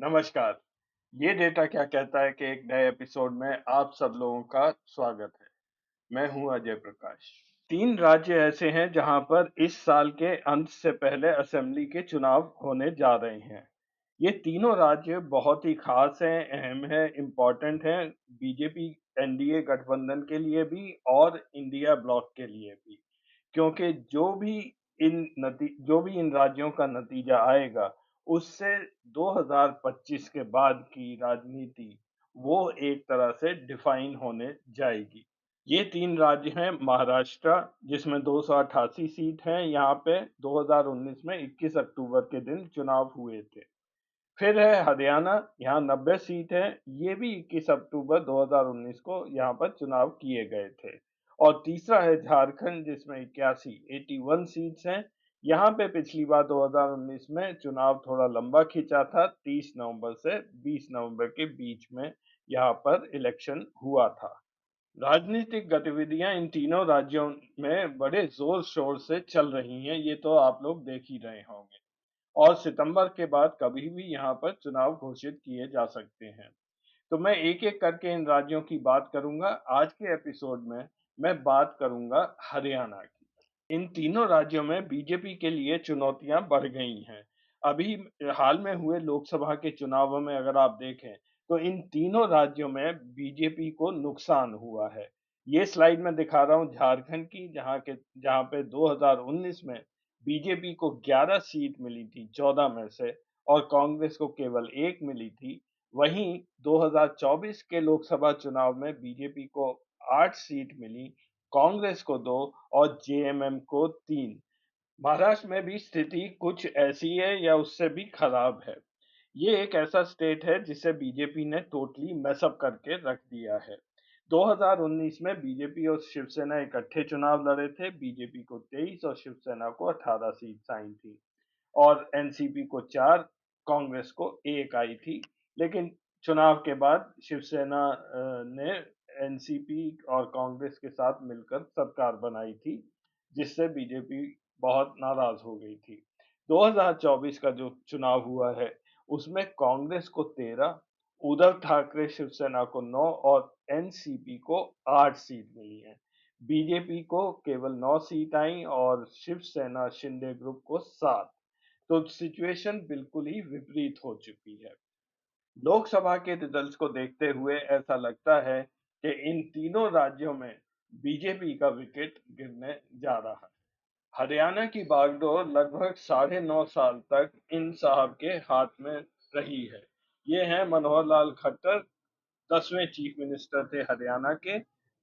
नमस्कार। ये डेटा क्या कहता है कि एक नए एपिसोड में आप सब लोगों का स्वागत है। मैं हूं अजय प्रकाश। 3 राज्य ऐसे हैं जहां पर इस साल के अंत से पहले असेंबली के चुनाव होने जा रहे हैं। ये तीनों राज्य बहुत ही खास हैं, अहम हैं, इम्पोर्टेंट हैं बीजेपी एनडीए गठबंधन के लिए भी और इंडिया ब्लॉक के लिए भी। क्योंकि जो भी इन राज्यों का नतीजा आएगा, उससे 2025 के बाद की राजनीति वो एक तरह से डिफाइन होने जाएगी। ये 3 राज्य हैं महाराष्ट्र जिसमें 288 सीट हैं, यहाँ पे 2019 में 21 अक्टूबर के दिन चुनाव हुए थे। फिर है हरियाणा, यहाँ 90 सीट है, ये भी 21 अक्टूबर 2019 को यहाँ पर चुनाव किए गए थे। और तीसरा है झारखंड जिसमें 81 सीट्स हैं, यहाँ पे पिछली बार 2019 में चुनाव थोड़ा लंबा खिंचा था, 30 नवंबर से 20 नवंबर के बीच में यहाँ पर इलेक्शन हुआ था। राजनीतिक गतिविधियां इन तीनों राज्यों में बड़े जोर शोर से चल रही हैं, ये तो आप लोग देख ही रहे होंगे। और सितंबर के बाद कभी भी यहाँ पर चुनाव घोषित किए जा सकते हैं। तो मैं एक-एक करके इन राज्यों की बात करूंगा। आज के एपिसोड में मैं बात करूंगा हरियाणा की। इन तीनों राज्यों में बीजेपी के लिए चुनौतियां बढ़ गई हैं। अभी हाल में हुए लोकसभा के चुनावों में अगर आप देखें, तो इन तीनों राज्यों में बीजेपी को नुकसान हुआ है। ये स्लाइड में दिखा रहा हूँ झारखंड की, जहाँ पे 2019 में बीजेपी को 11 सीट मिली थी 14 में से और कांग्रेस को केवल 1 मिली थी। वहीं 2024 के लोकसभा चुनाव में बीजेपी को 8 सीट मिली, कांग्रेस को 2 और जेएमएम को 3। महाराष्ट्र में भी स्थिति कुछ ऐसी है या उससे भी खराब है। ये एक ऐसा स्टेट है जिसे बीजेपी ने टोटली मेस अप करके रख दिया है। 2019 में बीजेपी और शिवसेना इकट्ठे चुनाव लड़े थे। बीजेपी को 23 और शिवसेना को 18 सीट्स आई थी और एनसीपी को 4, कांग्रेस को 1 आई थी। लेकिन चुनाव के बाद शिवसेना ने एनसीपी और कांग्रेस के साथ मिलकर सरकार बनाई थी, जिससे बीजेपी बहुत नाराज हो गई थी। 2024 का जो चुनाव हुआ है, उसमें कांग्रेस को 13, उद्धव ठाकरे शिवसेना को 9 और एनसीपी को 8 सीट मिली हैं। बीजेपी को केवल 9 सीट आई और शिवसेना शिंदे ग्रुप को 7। तो सिचुएशन बिल्कुल ही विपरीत हो चुकी है। लोकसभा के रिजल्ट्स को देखते हुए ऐसा लगता है कि इन तीनों राज्यों में बीजेपी का विकेट गिरने जा रहा है। हरियाणा की बागडोर लगभग साढ़े 9 साल तक इन साहब के हाथ में रही है। ये हैं मनोहर लाल खट्टर, 10वें चीफ मिनिस्टर थे हरियाणा के,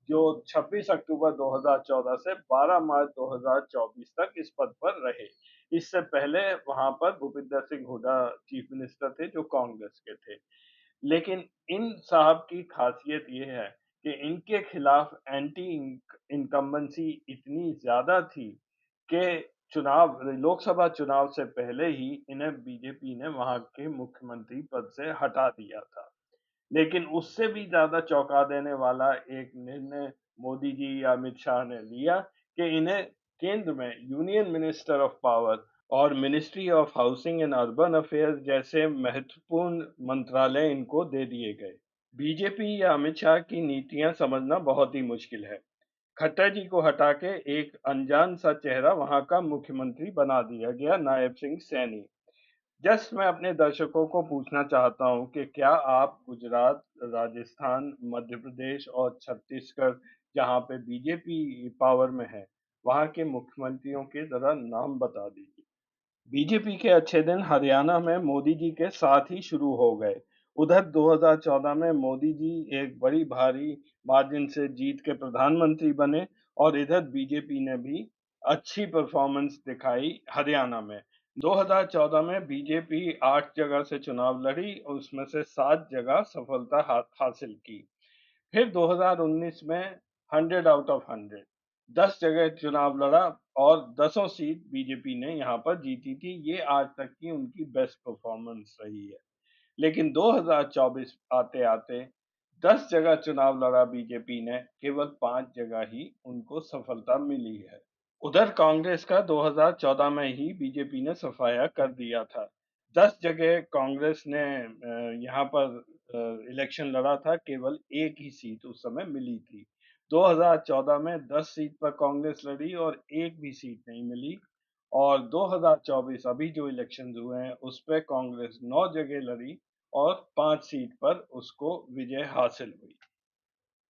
जो 26 अक्टूबर 2014 से 12 मार्च 2024 तक इस पद पर रहे। इससे पहले वहां पर भूपिंदर सिंह हुड्डा चीफ मिनिस्टर थे, जो कांग्रेस के थे। लेकिन इन साहब की खासियत ये है कि इनके खिलाफ एंटी इनकम्बेंसी इतनी ज्यादा थी कि लोकसभा चुनाव से पहले ही इन्हें बीजेपी ने वहां के मुख्यमंत्री पद से हटा दिया था। लेकिन उससे भी ज़्यादा चौंका देने वाला एक निर्णय मोदी जी या अमित शाह ने लिया कि इन्हें केंद्र में यूनियन मिनिस्टर ऑफ पावर और ministry of housing and urban affairs जैसे महत्वपूर्ण मंत्रालय इनको दे दिए गए। बीजेपी या अमित शाह की नीतियां समझना बहुत ही मुश्किल है। खट्टर जी को हटा के एक अनजान सा चेहरा वहां का मुख्यमंत्री बना दिया गया, नायब सिंह सैनी। जस्ट मैं अपने दर्शकों को पूछना चाहता हूँ कि क्या आप गुजरात, राजस्थान, मध्य प्रदेश और छत्तीसगढ़, जहाँ पे बीजेपी पावर में है, वहाँ के मुख्यमंत्रियों के ज़रा नाम बता दीजिए। बीजेपी के अच्छे दिन हरियाणा में मोदी जी के साथ ही शुरू हो गए। उधर 2014 में मोदी जी एक बड़ी भारी मार्जिन से जीत के प्रधानमंत्री बने और इधर बीजेपी ने भी अच्छी परफॉर्मेंस दिखाई हरियाणा में। 2014 में बीजेपी 8 जगह से चुनाव लड़ी और उसमें से 7 जगह सफलता हासिल की। फिर 2019 में 100 आउट ऑफ 100 10 जगह चुनाव लड़ा और दसों सीट बीजेपी ने यहाँ पर जीती थी। ये आज तक की उनकी बेस्ट परफॉर्मेंस रही है। लेकिन 2024 आते-आते 10 जगह चुनाव लड़ा बीजेपी ने, केवल 5 जगह ही उनको सफलता मिली है। उधर कांग्रेस का 2014 में ही बीजेपी ने सफाया कर दिया था। 10 जगह कांग्रेस ने यहाँ पर इलेक्शन लड़ा था, केवल 1 ही सीट उस समय मिली थी। 2014 में 10 सीट पर कांग्रेस लड़ी और 1 भी सीट नहीं मिली और 2024 अभी जो इलेक्शंस हुए हैं, उसपे कांग्रेस 9 जगह लड़ी और 5 सीट पर उसको विजय हासिल हुई।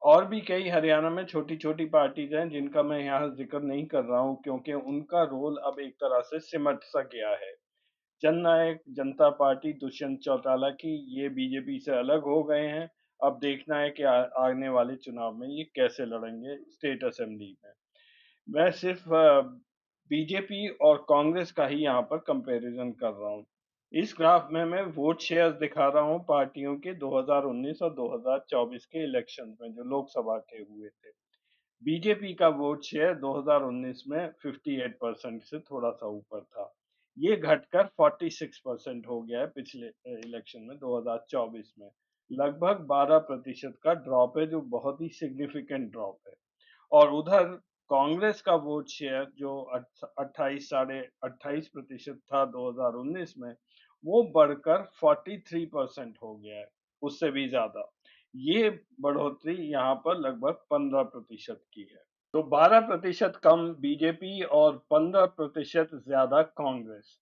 और भी कई हरियाणा में छोटी-छोटी पार्टीज़ हैं, जिनका मैं यहाँ ज़िक्र नहीं कर रहा हूँ क्योंकि उनका रोल अब एक तरह से सिमट-सा गया है। जननायक जनता पार्टी दुष्यंत चौटाला की ये बीजेपी से अलग हो गए हैं। अब देखना है कि आने वाले चुनाव में ये कैसे लड़ेंगे स्टेट असेंबली में। मैं सिर्फ बीजेपी और कांग्रेस का ही यहाँ पर कंपैरिज़न कर रहा हूँ। इस ग्राफ में मैं वोट शेयर्स दिखा रहा हूँ पार्टियों के 2019 और 2024 के इलेक्शंस में जो लोकसभा के हुए थे। बीजेपी का वोट शेयर 2019 में 58% से थोड़ा-सा ऊपर था। ये घटकर 46% हो गया है पिछले इलेक्शन में 2024 में। लगभग 12% का ड्रॉप है जो बहुत ही सिग्निफिकेंट ड्रॉप है। और उधर कांग्रेस का वोट शेयर जो 28 साढ़े 28% था 2019 में, वो बढ़कर 43% हो गया है, उससे भी ज़्यादा। ये बढ़ोतरी यहाँ पर लगभग 15% की है। तो 12% कम बीजेपी और 15% ज़्यादा कांग्रेस।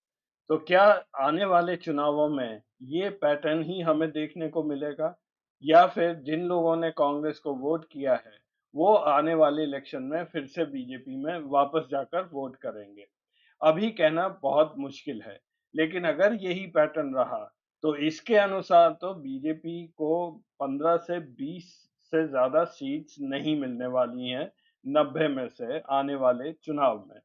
तो क्या आने वाले चुनावों में ये पैटर्न ही हमें देखने को मिलेगा? या फिर जिन लोगों ने कांग्रेस को वोट किया है, वो आने वाले इलेक्शन में फिर से बीजेपी में वापस जाकर वोट करेंगे? अभी कहना बहुत मुश्किल है, लेकिन अगर यही पैटर्न रहा, तो इसके अनुसार तो बीजेपी को 15 से 20 से ज़्यादा सीट्स नहीं मिलने वाली हैं 90 में से आने वाले चुनाव में।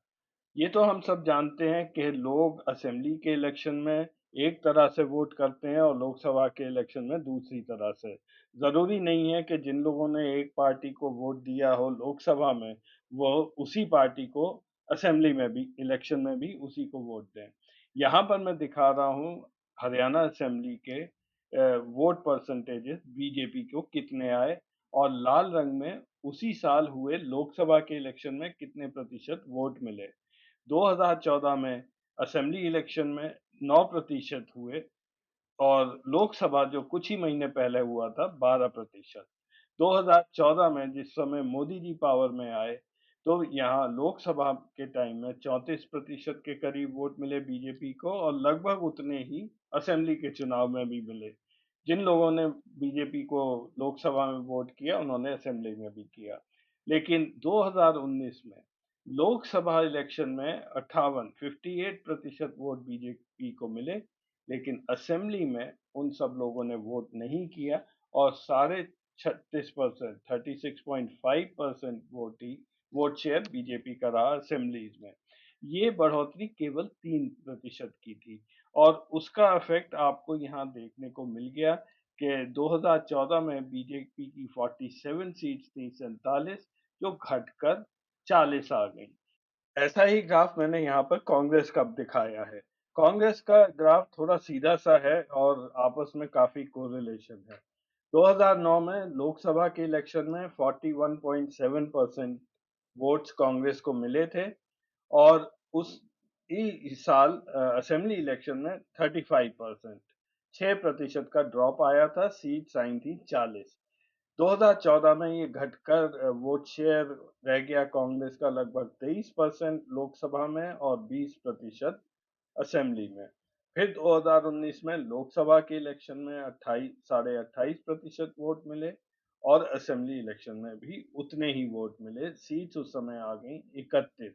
ये तो हम सब जानते हैं कि लोग असेंबली के इलेक्शन में एक तरह से वोट करते हैं और लोकसभा के इलेक्शन में दूसरी तरह से। ज़रूरी नहीं है कि जिन लोगों ने एक पार्टी को वोट दिया हो लोकसभा में, वो उसी पार्टी को असेंबली में भी इलेक्शन में भी उसी को वोट दें। यहाँ पर मैं दिखा रहा हूँ हरियाणा असेंबली के वोट परसेंटेजेस बीजेपी को कितने आए और लाल रंग में उसी साल हुए लोकसभा के इलेक्शन में कितने प्रतिशत वोट मिले। 2014 में असेंबली इलेक्शन में 9% हुए और लोकसभा जो कुछ ही महीने पहले हुआ था 12%। 2014 में जिस समय मोदी जी पावर में आए, तो यहाँ लोकसभा के टाइम में 34% के करीब वोट मिले बीजेपी को और लगभग उतने ही असेंबली के चुनाव में भी मिले। जिन लोगों ने बीजेपी को लोकसभा में वोट किया, उन्होंने असेंबली में भी किया। लेकिन 2019 में लोकसभा इलेक्शन में 58% वोट बीजेपी को मिले, लेकिन असेंबली में उन सब लोगों ने वोट नहीं किया और साढ़े 36% 36.5% वोट शेयर बीजेपी का रहा असेंबलीज में। ये बढ़ोतरी केवल 3% की थी और उसका इफेक्ट आपको यहाँ देखने को मिल गया कि 2014 में बीजेपी की 47 सीट्स थी 47 जो घटकर 40 आ गई। ऐसा ही ग्राफ मैंने यहाँ पर कांग्रेस का दिखाया है। कांग्रेस का ग्राफ थोड़ा सीधा-सा है और आपस में काफ़ी कोरिलेशन है। 2009 में लोकसभा के इलेक्शन में 41.7% वोट्स कांग्रेस को मिले थे और उस इस साल असेंबली इलेक्शन में 35% 6% का ड्रॉप आया था, सीट्स आई थी 40। 2014 में ये घटकर वोट शेयर रह गया कांग्रेस का लगभग 23% लोकसभा में और 20% असेंबली में। फिर 2019 में लोकसभा के इलेक्शन में 28 साढ़े 28% वोट मिले और असेंबली इलेक्शन में भी उतने ही वोट मिले। सीट्स उस समय आ गई 31।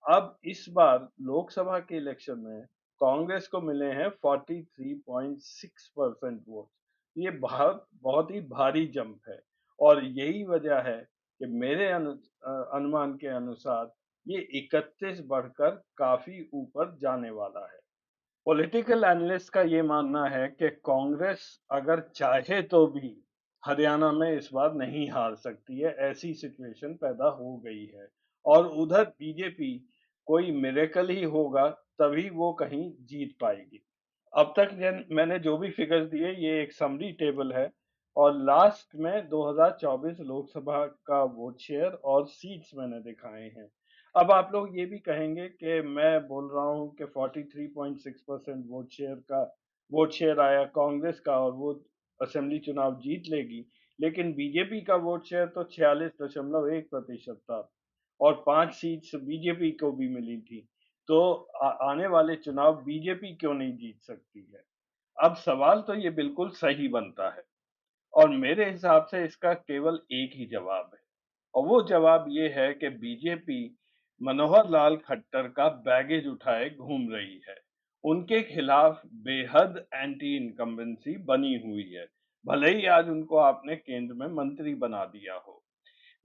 अब इस बार लोकसभा के इलेक्शन में कांग्रेस को मिले हैं 43.6% वोट। ये बहुत ही भारी जंप है और यही वजह है कि मेरे अनुमान के अनुसार ये 31 बढ़कर काफ़ी ऊपर जाने वाला है। पॉलिटिकल एनालिस्ट का ये मानना है कि कांग्रेस अगर चाहे तो भी हरियाणा में इस बार नहीं हार सकती है, ऐसी सिचुएशन पैदा हो गई है और उधर बीजेपी कोई मिरेकल ही होगा तभी वो कहीं जीत पाएगी। अब तक मैंने जो भी फिगर्स दिए ये एक समरी टेबल है और लास्ट में 2024 लोकसभा का वोट शेयर और सीट्स मैंने दिखाए हैं। अब आप लोग ये भी कहेंगे कि मैं बोल रहा हूँ कि 43.6% वोट शेयर का वोट शेयर आया कांग्रेस का और वो असेंबली चुनाव जीत लेगी। लेकिन बीजेपी का वोट शेयर तो 46.1% था और 5 सीट्स बीजेपी को भी मिली थी। तो आने वाले चुनाव बीजेपी क्यों नहीं जीत सकती है? अब सवाल तो ये बिल्कुल सही बनता है और मेरे हिसाब से इसका केवल एक ही जवाब है और वो जवाब ये है कि बीजेपी मनोहर लाल खट्टर का बैगेज उठाए घूम रही है। उनके खिलाफ बेहद एंटी इनकम्बेंसी बनी हुई है। भले ही आज उनको आपने केंद्र में मंत्री बना दिया हो।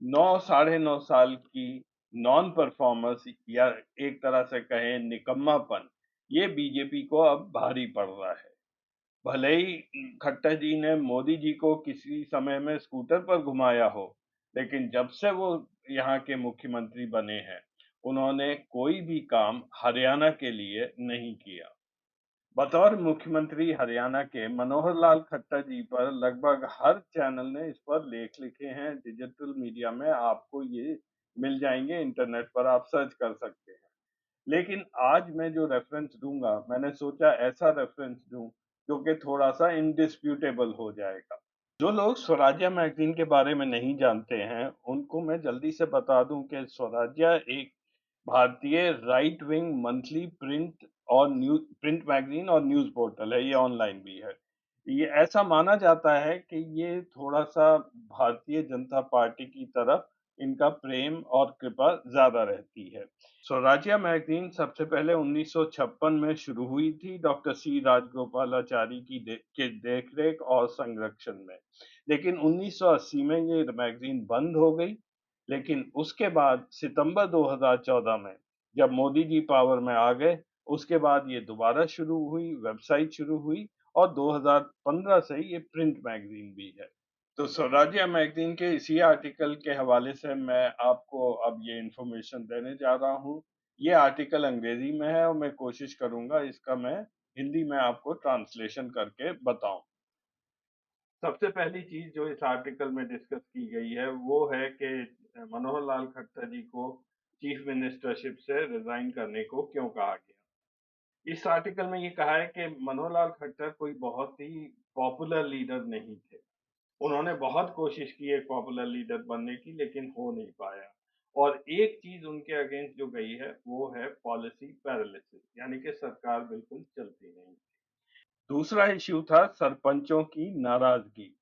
9 साढ़े 9 साल की नॉन परफॉर्मेंस या एक तरह से कहें निकम्मापन, ये बीजेपी को अब भारी पड़ रहा है। भले ही खट्टर जी ने मोदी जी को किसी समय में स्कूटर पर घुमाया हो, लेकिन जब से वो यहाँ के मुख्यमंत्री बने हैं, उन्होंने कोई भी काम हरियाणा के लिए नहीं किया। बतौर मुख्यमंत्री हरियाणा के मनोहर लाल खट्टर जी पर लगभग हर चैनल ने इस पर लेख लिखे हैं, डिजिटल मीडिया में आपको ये मिल जाएँगे, इंटरनेट पर आप सर्च कर सकते हैं। लेकिन आज मैं जो रेफ़रेंस दूँगा, मैंने सोचा ऐसा रेफ़रेंस दूँ, जो कि थोड़ा-सा इंडिस्प्यूटेबल हो जाएगा। जो लोग स्वराज्य मैगज़ीन के बारे में नहीं जानते हैं, उनको मैं जल्दी से बता दूँ कि स्वराज्य एक भारतीय right wing monthly print magazine और न्यूज़ पोर्टल है, ये ऑनलाइन भी है। ये ऐसा माना जाता है कि ये थोड़ा-सा भारतीय जनता पार्टी की तरफ इनका प्रेम और कृपा ज़्यादा रहती है। स्वराज्य मैगज़ीन सबसे पहले 1956 में शुरू हुई थी डॉक्टर सी राजगोपालाचारी की देख-रेख और संरक्षण में। लेकिन 1980 में ये मैगज़ीन बंद हो गई। लेकिन उसके बाद सितंबर 2014 में जब मोदी जी पावर में आ गए, उसके बाद ये दोबारा शुरू हुई, वेबसाइट शुरू हुई और 2015 से ये प्रिंट मैगज़ीन भी है। तो स्वराज्य मैगज़ीन के इसी आर्टिकल के हवाले से मैं आपको अब ये इन्फॉर्मेशन देने जा रहा हूँ। ये आर्टिकल अंग्रेज़ी में है और मैं कोशिश करूँगा इसका मैं हिंदी में आपको ट्रांसलेशन करके बताऊँ। सबसे पहली चीज़ जो इस आर्टिकल में डिस्कस की गई है, वो है कि मनोहर लाल खट्टर जी को चीफ मिनिस्टरशिप से रिज़ाइन करने को क्यों कहा गया। इस आर्टिकल में ये कहा है कि मनोहर लाल खट्टर कोई बहुत ही पॉपुलर लीडर नहीं थे। उन्होंने बहुत कोशिश की एक पॉपुलर लीडर बनने की लेकिन हो नहीं पाया। और एक चीज़ उनके अगेंस्ट जो गई है वो है पॉलिसी पैरालिसिस यानी कि सरकार बिल्कुल चलती नहीं। दूसरा इश्यू था सरपंचों की नाराज़गी।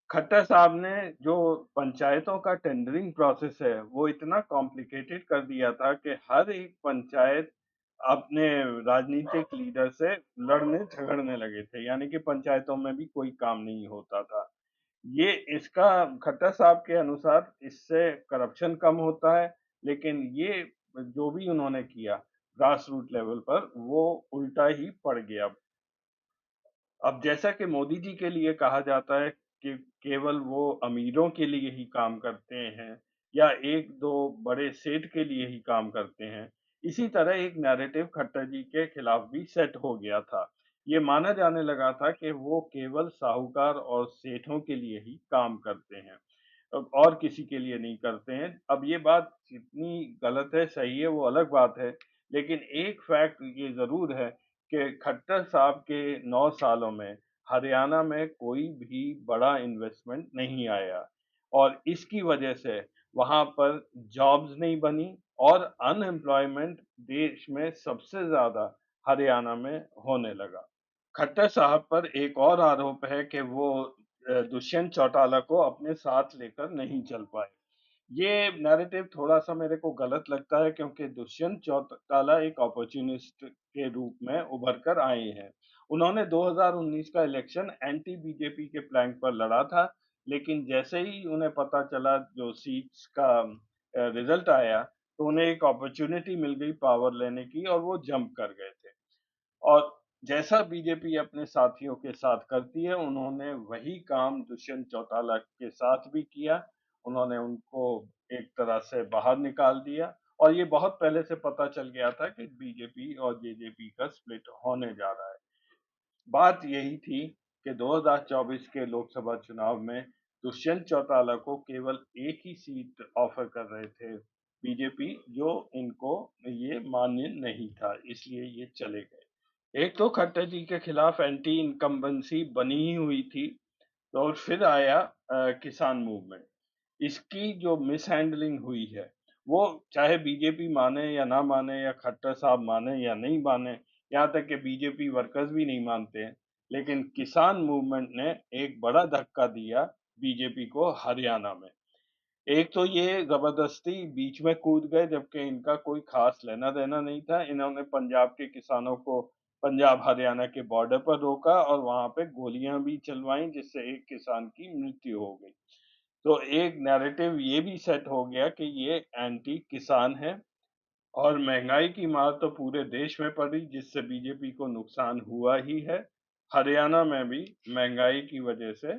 खट्टर साहब ने जो पंचायतों का टेंडरिंग प्रोसेस है, वो इतना कॉम्प्लिकेटेड कर दिया था कि हर एक पंचायत अपने राजनीतिक लीडर से लड़ने-झगड़ने लगे थे, यानी कि पंचायतों में भी कोई काम नहीं होता था। ये इसका खट्टर साहब के अनुसार इससे करप्शन कम होता है, लेकिन ये जो भी उन्होंने किया ग्रास रूट लेवल पर, वो उल्टा ही पड़ गया। अब जैसा कि मोदी जी के लिए कहा जाता है कि केवल वो अमीरों के लिए ही काम करते हैं या 1-2 बड़े सेठ के लिए ही काम करते हैं, इसी तरह एक नैरेटिव खट्टर जी के खिलाफ भी सेट हो गया था। ये माना जाने लगा था कि वो केवल साहूकार और सेठों के लिए ही काम करते हैं, और किसी के लिए नहीं करते हैं। अब ये बात कितनी गलत है, सही है, वो अलग बात है। लेकिन एक फैक्ट ये ज़रूर है कि खट्टर साहब के 9 सालों में हरियाणा में कोई भी बड़ा इन्वेस्टमेंट नहीं आया और इसकी वजह से वहाँ पर जॉब्स नहीं बनी और अनएम्प्लॉयमेंट देश में सबसे ज़्यादा हरियाणा में होने लगा। खट्टर साहब पर एक और आरोप है कि वो दुष्यंत चौटाला को अपने साथ लेकर नहीं चल पाए। ये नैरेटिव थोड़ा-सा मेरे को गलत लगता है क्योंकि दुष्यंत चौटाला एक अपॉर्च्युनिस्ट के रूप में उभर कर आए हैं। उन्होंने 2019 का इलेक्शन एंटी बीजेपी के फ्लैंक पर लड़ा था, लेकिन जैसे ही उन्हें पता चला जो सीट्स का रिज़ल्ट आया, तो उन्हें एक अपॉर्च्युनिटी मिल गई पावर लेने की और वो जंप कर गए थे। और जैसा बीजेपी अपने साथियों के साथ करती है, उन्होंने वही काम दुष्यंत चौटाला के साथ भी किया। उन्होंने उनको एक तरह से बाहर निकाल दिया और ये बहुत पहले से पता चल गया था कि बीजेपी और जेजेपी का स्प्लिट होने जा रहा है। बात यही थी कि 2024 के लोकसभा चुनाव में दुष्यंत चौटाला को केवल एक ही सीट ऑफर कर रहे थे बीजेपी, जो इनको ये मान्य नहीं था, इसलिए ये चले गए। एक तो खट्टर जी के खिलाफ एंटी इनकम्बेंसी बनी ही हुई थी, और फिर आया किसान मूवमेंट। इसकी जो मिसहैंडलिंग हुई है, वो चाहे बीजेपी माने या ना माने, या खट्टर साहब माने या नहीं माने, यहाँ तक कि बीजेपी वर्कर्स भी नहीं मानते हैं, लेकिन किसान मूवमेंट ने एक बड़ा धक्का दिया बीजेपी को हरियाणा में। एक तो ये ज़बरदस्ती बीच में कूद गए, जबकि इनका कोई ख़ास लेना-देना नहीं था। इन्होंने पंजाब के किसानों को पंजाब-हरियाणा के बॉर्डर पर रोका और वहाँ पे गोलियाँ भी चलवाईं, जिससे एक किसान की मृत्यु हो गई। तो एक नैरेटिव ये भी सेट हो गया कि ये एंटी किसान है, और महँगाई की मार तो पूरे देश में पड़ी, जिससे बीजेपी को नुकसान हुआ ही है। हरियाणा में भी महँगाई की वजह से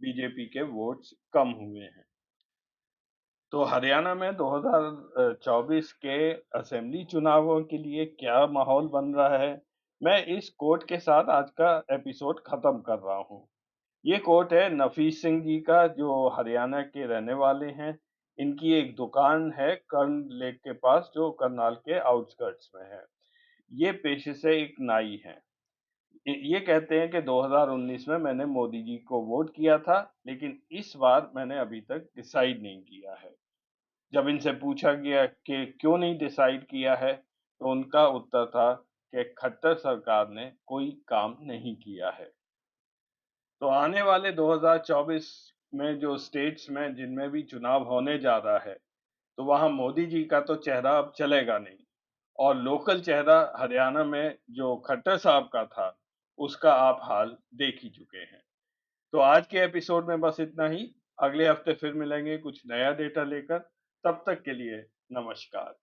बीजेपी के वोट्स कम हुए हैं। तो हरियाणा में 2024 के असेंबली चुनावों के लिए क्या माहौल बन रहा है, मैं इस कोट के साथ आज का एपिसोड खत्म कर रहा हूँ। ये कोट है नफीस सिंह जी का, जो हरियाणा के रहने वाले हैं। इनकी एक दुकान है कर्ण लेक के पास, जो करनाल के आउटस्कर्ट्स में है। ये पेशे से एक नाई हैं। ये कहते हैं कि 2019 में मैंने मोदी जी को वोट किया था, लेकिन इस बार मैंने अभी तक डिसाइड नहीं किया है। जब इनसे पूछा गया कि क्यों नहीं डिसाइड किया है, तो उनका उत्तर था कि खट्टर सरकार ने कोई काम नहीं किया है। तो आने वाले 2024 में जो स्टेट्स में जिनमें भी चुनाव होने जा रहा है, तो वहाँ मोदी जी का तो चेहरा अब चलेगा नहीं, और लोकल चेहरा हरियाणा में जो खट्टर साहब का था, उसका आप हाल देख ही चुके हैं। तो आज के एपिसोड में बस इतना ही। अगले हफ्ते फिर मिलेंगे कुछ नया डेटा लेकर। तब तक के लिए नमस्कार।